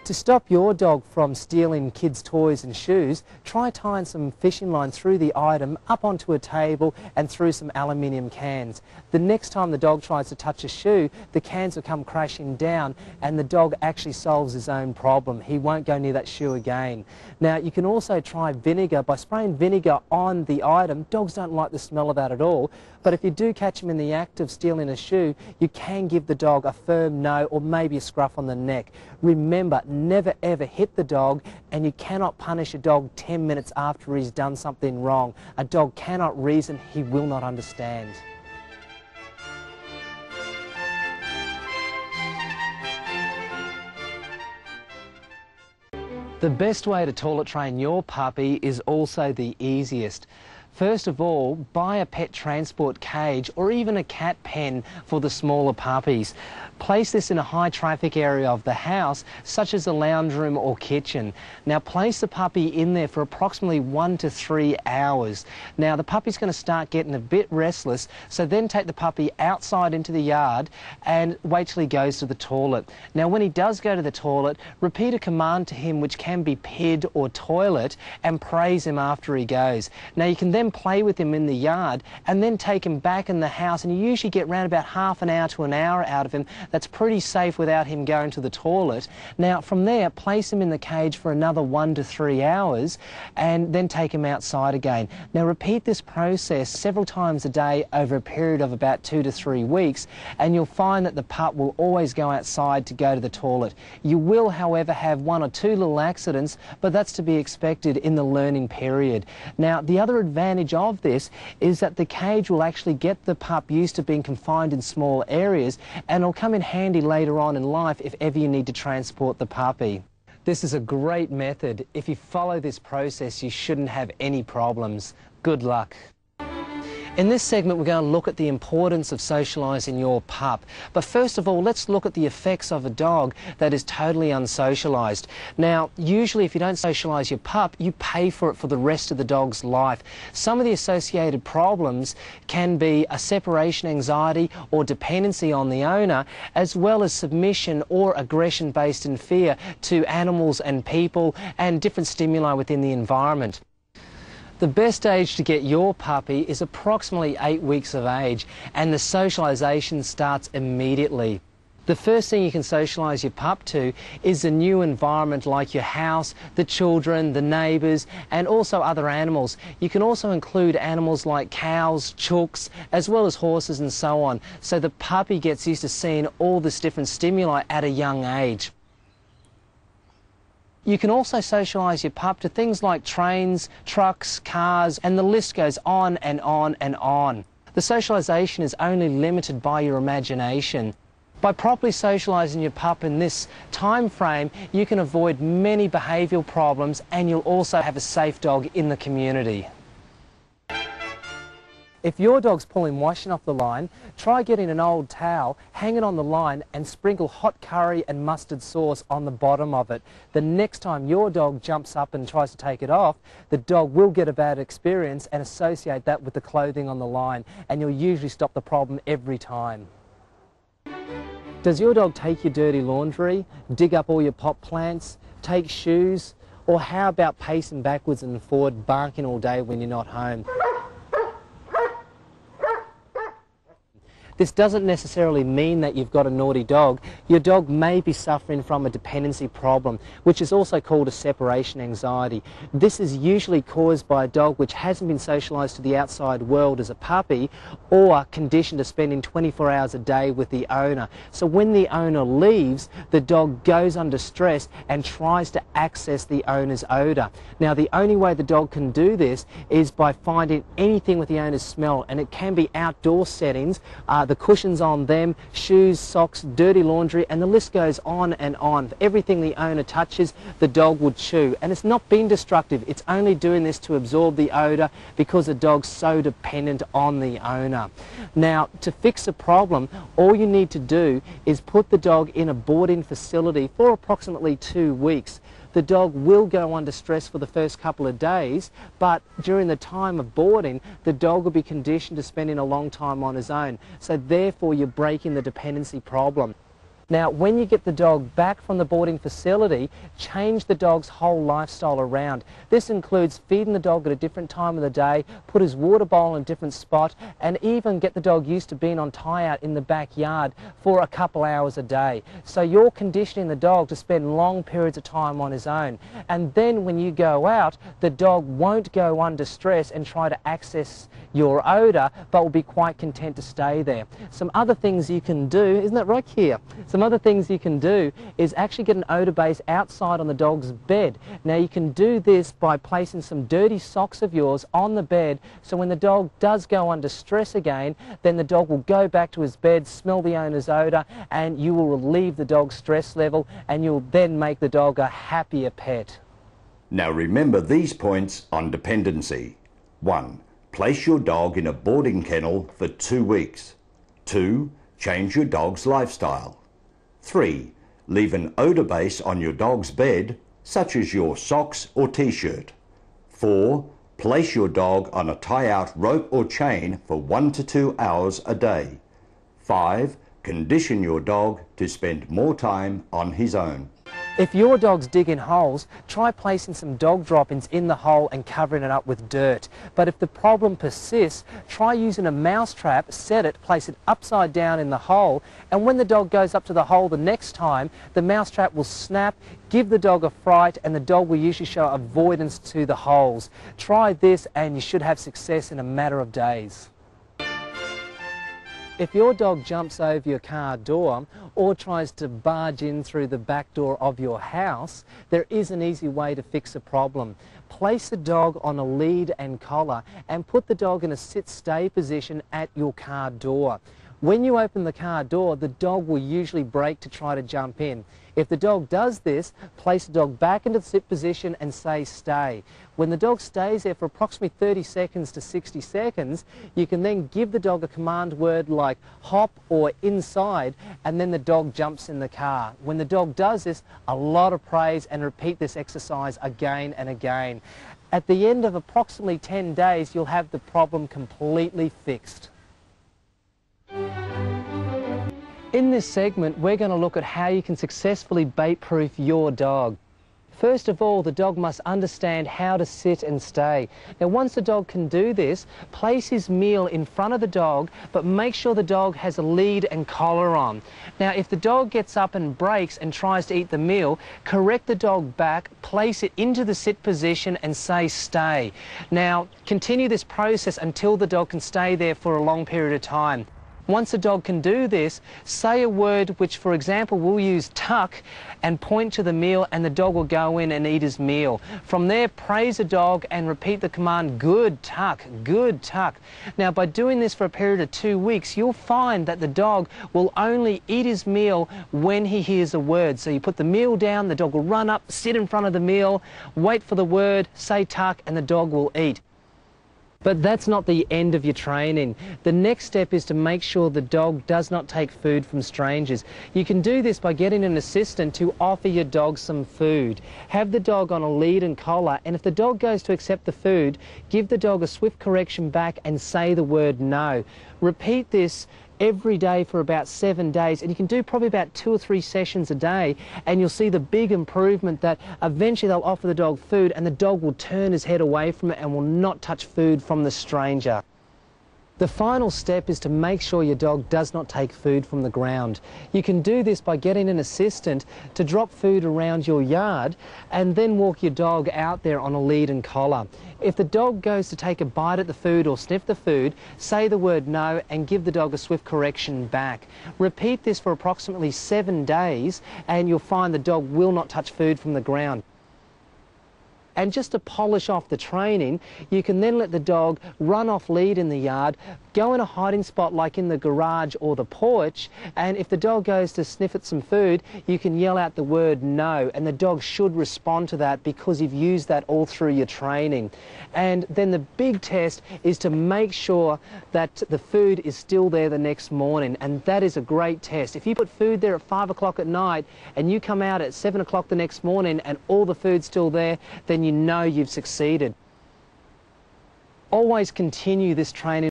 To stop your dog from stealing kids' toys and shoes, try tying some fishing line through the item up onto a table and through some aluminium cans. The next time the dog tries to touch a shoe, the cans will come crashing down and the dog actually solves his own problem. He won't go near that shoe again. Now, you can also try vinegar. By spraying vinegar on the item, dogs don't like the smell of that at all, but if you do catch him in the act of stealing a shoe, you can give the dog a firm no or maybe a scruff on the neck. Remember, never ever hit the dog, and you cannot punish a dog 10 minutes after he's done something wrong. A dog cannot reason, he will not understand. The best way to toilet train your puppy is also the easiest. First of all, buy a pet transport cage or even a cat pen for the smaller puppies. Place this in a high traffic area of the house, such as the lounge room or kitchen. Now place the puppy in there for approximately 1 to 3 hours. Now the puppy's going to start getting a bit restless, so then take the puppy outside into the yard and wait till he goes to the toilet. Now when he does go to the toilet, repeat a command to him which can be PID or toilet and praise him after he goes. Now you can then play with him in the yard and then take him back in the house, and you usually get around about half an hour to an hour out of him. That's pretty safe without him going to the toilet. Now from there, place him in the cage for another 1 to 3 hours and then take him outside again. Now repeat this process several times a day over a period of about 2 to 3 weeks, and you'll find that the pup will always go outside to go to the toilet. You will, however, have 1 or 2 little accidents, but that's to be expected in the learning period. Now the other advantage of this is that the cage will actually get the pup used to being confined in small areas, and it'll come in handy later on in life if ever you need to transport the puppy. This is a great method. If you follow this process, you shouldn't have any problems. Good luck. In this segment, we're going to look at the importance of socialising your pup. But first of all, let's look at the effects of a dog that is totally unsocialised. Now, usually if you don't socialise your pup, you pay for it for the rest of the dog's life. Some of the associated problems can be a separation anxiety or dependency on the owner, as well as submission or aggression based in fear to animals and people and different stimuli within the environment. The best age to get your puppy is approximately 8 weeks of age, and the socialisation starts immediately. The first thing you can socialise your pup to is a new environment like your house, the children, the neighbours, and also other animals. You can also include animals like cows, chooks, as well as horses and so on, so the puppy gets used to seeing all this different stimuli at a young age. You can also socialise your pup to things like trains, trucks, cars, and the list goes on and on and on. The socialisation is only limited by your imagination. By properly socialising your pup in this time frame, you can avoid many behavioural problems, and you'll also have a safe dog in the community. If your dog's pulling washing off the line, try getting an old towel, hang it on the line and sprinkle hot curry and mustard sauce on the bottom of it. The next time your dog jumps up and tries to take it off, the dog will get a bad experience and associate that with the clothing on the line, and you'll usually stop the problem every time. Does your dog take your dirty laundry, dig up all your pot plants, take shoes, or how about pacing backwards and forward, barking all day when you're not home? This doesn't necessarily mean that you've got a naughty dog. Your dog may be suffering from a dependency problem, which is also called a separation anxiety. This is usually caused by a dog which hasn't been socialised to the outside world as a puppy, or conditioned to spending 24 hours a day with the owner. So when the owner leaves, the dog goes under stress and tries to access the owner's odour. Now the only way the dog can do this is by finding anything with the owner's smell, and it can be outdoor settings, the cushions on them, shoes, socks, dirty laundry, and the list goes on and on. Everything the owner touches, the dog would chew. And it's not being destructive, it's only doing this to absorb the odour because the dog's so dependent on the owner. Now, to fix the problem, all you need to do is put the dog in a boarding facility for approximately 2 weeks. The dog will go under stress for the first couple of days, but during the time of boarding, the dog will be conditioned to spending a long time on his own. So therefore, you're breaking the dependency problem. Now, when you get the dog back from the boarding facility, change the dog's whole lifestyle around. This includes feeding the dog at a different time of the day, put his water bowl in a different spot, and even get the dog used to being on tie-out in the backyard for a couple hours a day. So you're conditioning the dog to spend long periods of time on his own. And then when you go out, the dog won't go under stress and try to access your odour, but will be quite content to stay there. Some other things you can do, isn't that right here? Some other things you can do is actually get an odour base outside on the dog's bed. Now you can do this by placing some dirty socks of yours on the bed, so when the dog does go under stress again, then the dog will go back to his bed, smell the owner's odour, and you will relieve the dog's stress level, and you'll then make the dog a happier pet. Now remember these points on dependency. 1. Place your dog in a boarding kennel for 2 weeks. 2. Change your dog's lifestyle. 3. Leave an odour base on your dog's bed, such as your socks or t-shirt. 4. Place your dog on a tie-out rope or chain for 1 to 2 hours a day. 5. Condition your dog to spend more time on his own. If your dog's digging holes, try placing some dog droppings in the hole and covering it up with dirt. But if the problem persists, try using a mouse trap, set it, place it upside down in the hole, and when the dog goes up to the hole the next time, the mouse trap will snap, give the dog a fright, and the dog will usually show avoidance to the holes. Try this and you should have success in a matter of days. If your dog jumps over your car door or tries to barge in through the back door of your house, there is an easy way to fix a problem. Place the dog on a lead and collar and put the dog in a sit-stay position at your car door. When you open the car door, the dog will usually brake to try to jump in. If the dog does this, place the dog back into the sit position and say stay. When the dog stays there for approximately 30 seconds to 60 seconds, you can then give the dog a command word like hop or inside, and then the dog jumps in the car. When the dog does this, a lot of praise, and repeat this exercise again and again. At the end of approximately 10 days, you'll have the problem completely fixed. In this segment, we're going to look at how you can successfully bait-proof your dog. First of all, the dog must understand how to sit and stay. Now, once the dog can do this, place his meal in front of the dog, but make sure the dog has a lead and collar on. Now, if the dog gets up and breaks and tries to eat the meal, correct the dog back, place it into the sit position and say stay. Now, continue this process until the dog can stay there for a long period of time. Once a dog can do this, say a word which, for example, we'll use tuck, and point to the meal, and the dog will go in and eat his meal. From there, praise the dog and repeat the command, good tuck, good tuck. Now, by doing this for a period of 2 weeks, you'll find that the dog will only eat his meal when he hears a word. So you put the meal down, the dog will run up, sit in front of the meal, wait for the word, say tuck, and the dog will eat. But that's not the end of your training. The next step is to make sure the dog does not take food from strangers. You can do this by getting an assistant to offer your dog some food. Have the dog on a lead and collar, and if the dog goes to accept the food, give the dog a swift correction back and say the word no. Repeat this every day for about 7 days, and you can do probably about 2 or 3 sessions a day, and you'll see the big improvement that eventually they'll offer the dog food and the dog will turn his head away from it and will not touch food from the stranger. The final step is to make sure your dog does not take food from the ground. You can do this by getting an assistant to drop food around your yard and then walk your dog out there on a lead and collar. If the dog goes to take a bite at the food or sniff the food, say the word no and give the dog a swift correction back. Repeat this for approximately 7 days and you'll find the dog will not touch food from the ground. And just to polish off the training, you can then let the dog run off lead in the yard, go in a hiding spot like in the garage or the porch, and if the dog goes to sniff at some food, you can yell out the word no, and the dog should respond to that because you've used that all through your training. And then the big test is to make sure that the food is still there the next morning, and that is a great test. If you put food there at 5 o'clock at night and you come out at 7 o'clock the next morning and all the food's still there, then you know you've succeeded. Always continue this training